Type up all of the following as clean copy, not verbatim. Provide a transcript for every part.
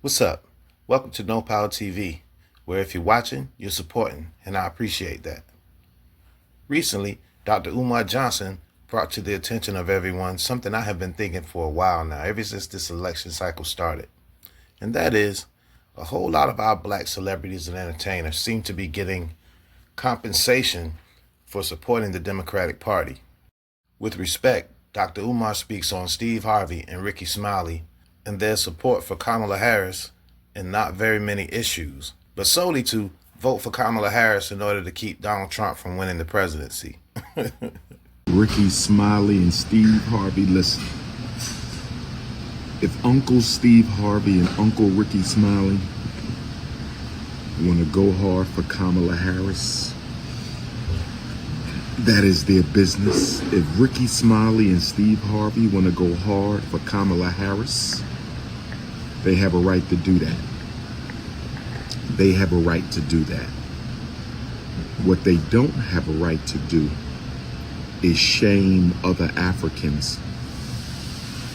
What's up? Welcome to No Power TV, where if you're watching, you're supporting, and I appreciate that. Recently, Dr. Umar Johnson brought to the attention of everyone something I have been thinking for a while now, ever since this election cycle started. And that is, a whole lot of our black celebrities and entertainers seem to be getting compensation for supporting the Democratic Party. With respect, Dr. Umar speaks on Steve Harvey and Rickey Smiley and their support for Kamala Harris in not very many issues, but solely to vote for Kamala Harris in order to keep Donald Trump from winning the presidency. Rickey Smiley and Steve Harvey, listen. If Uncle Steve Harvey and Uncle Rickey Smiley want to go hard for Kamala Harris, that is their business. If Rickey Smiley and Steve Harvey want to go hard for Kamala Harris, they have a right to do that. They have a right to do that. What they don't have a right to do is shame other Africans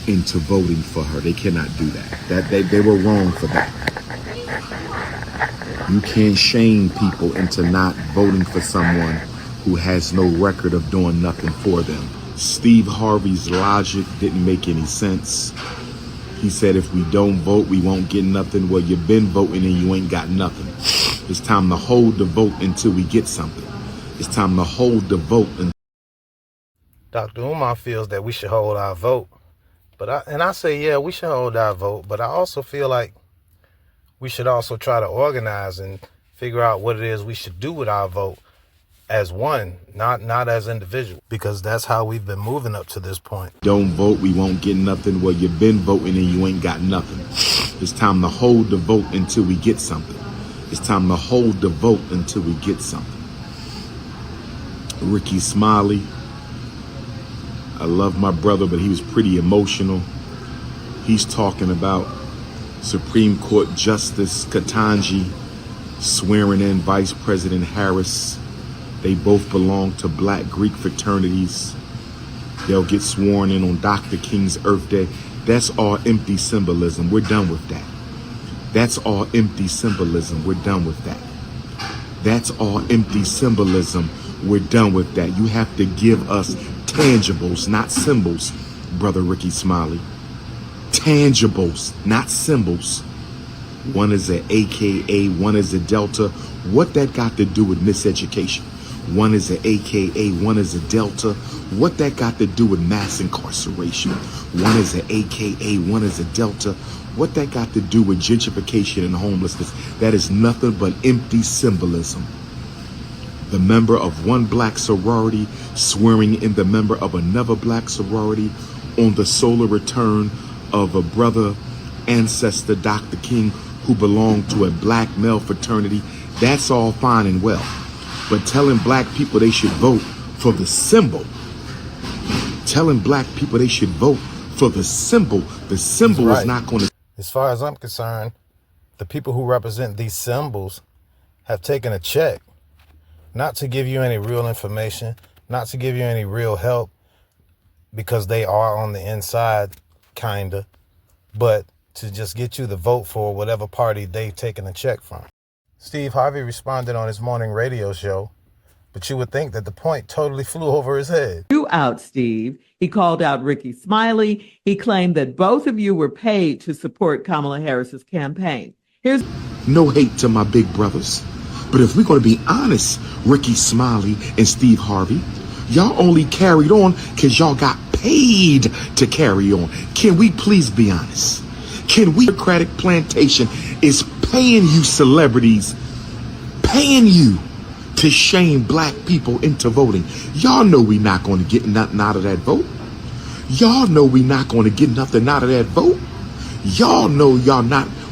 into voting for her. They cannot do that. They were wrong for that. You can't shame people into not voting for someone who has no record of doing nothing for them. Steve Harvey's logic didn't make any sense. He said if we don't vote, we won't get nothing. Well, you've been voting and you ain't got nothing. It's time to hold the vote until we get something. It's time to hold the vote. Dr. Umar feels that we should hold our vote. I say, yeah, we should hold our vote, but I also feel like we should also try to organize and figure out what it is we should do with our vote as one, not as individual, because that's how we've been moving up to this point. Don't vote, we won't get nothing. Well, you've been voting and you ain't got nothing. It's time to hold the vote until we get something. It's time to hold the vote until we get something. Rickey Smiley, I love my brother, but he was pretty emotional. He's talking about Supreme Court Justice Ketanji swearing in Vice President Harris. They both belong to black Greek fraternities. They'll get sworn in on Dr. King's Earth Day. That's all empty symbolism. We're done with that. That's all empty symbolism. We're done with that. That's all empty symbolism. We're done with that. You have to give us tangibles, not symbols, Brother Rickey Smiley. Tangibles, not symbols. One is a AKA, one is a Delta. What that got to do with miseducation? One is a AKA, one is a Delta. What that got to do with mass incarceration? One is a AKA, one is a Delta. What that got to do with gentrification and homelessness? That is nothing but empty symbolism. The member of one black sorority swearing in the member of another black sorority on the solar return of a brother ancestor, Dr. King, who belonged to a black male fraternity. That's all fine and well. But telling black people they should vote for the symbol, telling black people they should vote for the symbol is not going to. As far as I'm concerned, the people who represent these symbols have taken a check, not to give you any real information, not to give you any real help, because they are on the inside, kinda, but to just get you to vote for whatever party they've taken a check from. Steve Harvey responded on his morning radio show, but you would think that the point totally flew over his head. You out, Steve. He called out Rickey Smiley. He claimed that both of you were paid to support Kamala Harris's campaign. Here's no hate to my big brothers. But if we're going to be honest, Rickey Smiley and Steve Harvey, y'all only carried on because y'all got paid to carry on. Can we please be honest? Can we? Democratic Plantation is paying you celebrities, paying you to shame black people into voting. Y'all know we not going to get nothing out of that vote. Y'all know we not going to get nothing out of that vote. Y'all know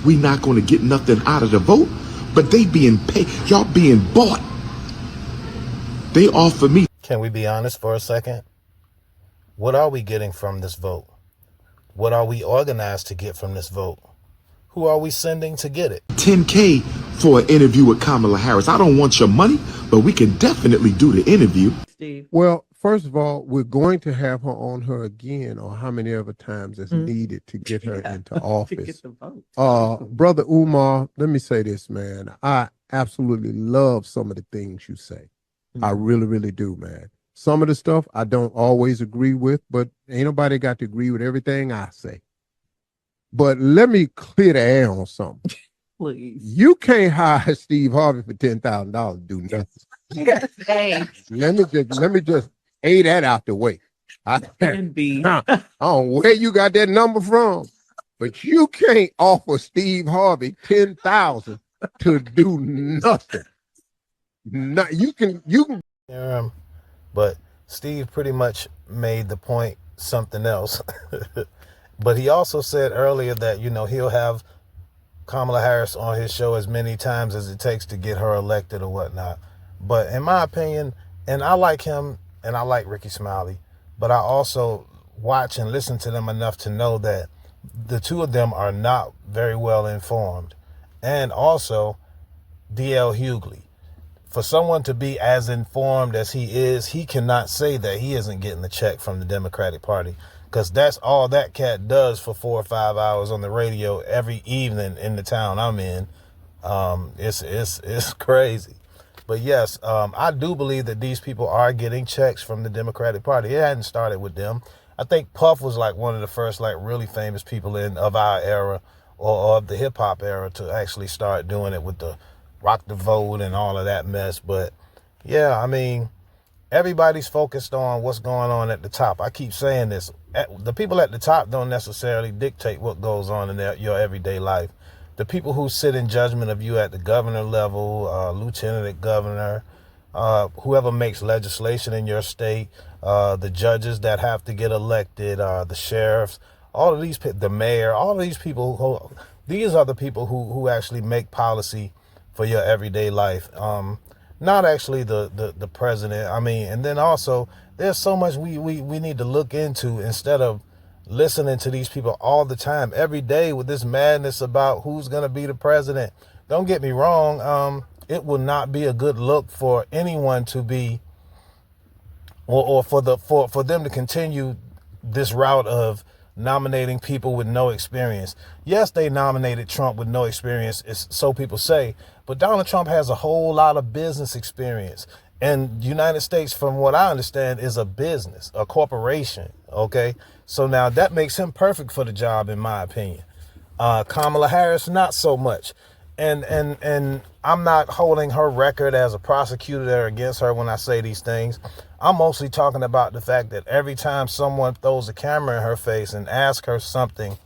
we not going to get nothing out of the vote. But they being paid, y'all being bought. They offer me. Can we be honest for a second? What are we getting from this vote? What are we organized to get from this vote? Who are we sending to get it? $10K for an interview with Kamala Harris. I don't want your money, but we can definitely do the interview. Steve. Well, first of all, we're going to have her on her again, or how many other times is needed to get her into to office. get the vote. Brother Umar, let me say this, man. I absolutely love some of the things you say. I really, really do, man. Some of the stuff I don't always agree with, but ain't nobody got to agree with everything I say. But let me clear the air on something. Please. You can't hire Steve Harvey for $10,000 to do nothing. Yes, hey. Let me just A that out the way. I And B. don't know where you got that number from, but you can't offer Steve Harvey $10,000 to do nothing. You can. But Steve pretty much made the point something else. But he also said earlier that, you know, he'll have Kamala Harris on his show as many times as it takes to get her elected or whatnot. But in my opinion, and I like him and I like Rickey Smiley, but I also watch and listen to them enough to know that the two of them are not very well informed. And also D.L. Hughley. For someone to be as informed as he is, he cannot say that he isn't getting a check from the Democratic Party, because that's all that cat does for 4 or 5 hours on the radio every evening in the town I'm in. It's crazy. But yes, I do believe that these people are getting checks from the Democratic Party. It hadn't started with them. I think Puff was like one of the first like really famous people of our era or of the hip hop era to actually start doing it with the Rock the Vote and all of that mess. But yeah, I mean, everybody's focused on what's going on at the top. I keep saying this. The people at the top don't necessarily dictate what goes on in your everyday life. The people who sit in judgment of you at the governor level, lieutenant governor, whoever makes legislation in your state, the judges that have to get elected, the sheriffs, all of these, the mayor, all of these people, these are the people who actually make policy for your everyday life. Not actually the president. I mean, and then also there's so much we need to look into instead of listening to these people all the time, every day with this madness about who's going to be the president. Don't get me wrong. It will not be a good look for anyone to be, or for them to continue this route of nominating people with no experience. Yes, they nominated Trump with no experience, so people say, but Donald Trump has a whole lot of business experience. And the United States, from what I understand, is a business, a corporation, okay? So now that makes him perfect for the job, in my opinion. Kamala Harris, not so much. And I'm not holding her record as a prosecutor against her when I say these things. I'm mostly talking about the fact that every time someone throws a camera in her face and asks her something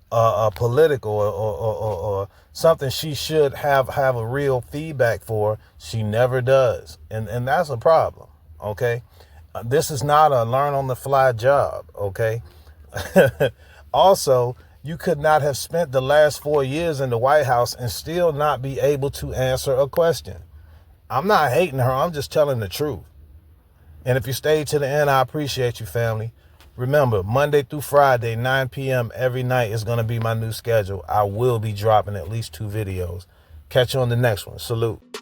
political or something she should have a real feedback for, she never does. And that's a problem, okay? This is not a learn-on-the-fly job, okay? Also, you could not have spent the last 4 years in the White House and still not be able to answer a question. I'm not hating her. I'm just telling the truth. And if you stayed to the end, I appreciate you, family. Remember, Monday through Friday, 9 p.m. every night is going to be my new schedule. I will be dropping at least 2 videos. Catch you on the next one. Salute.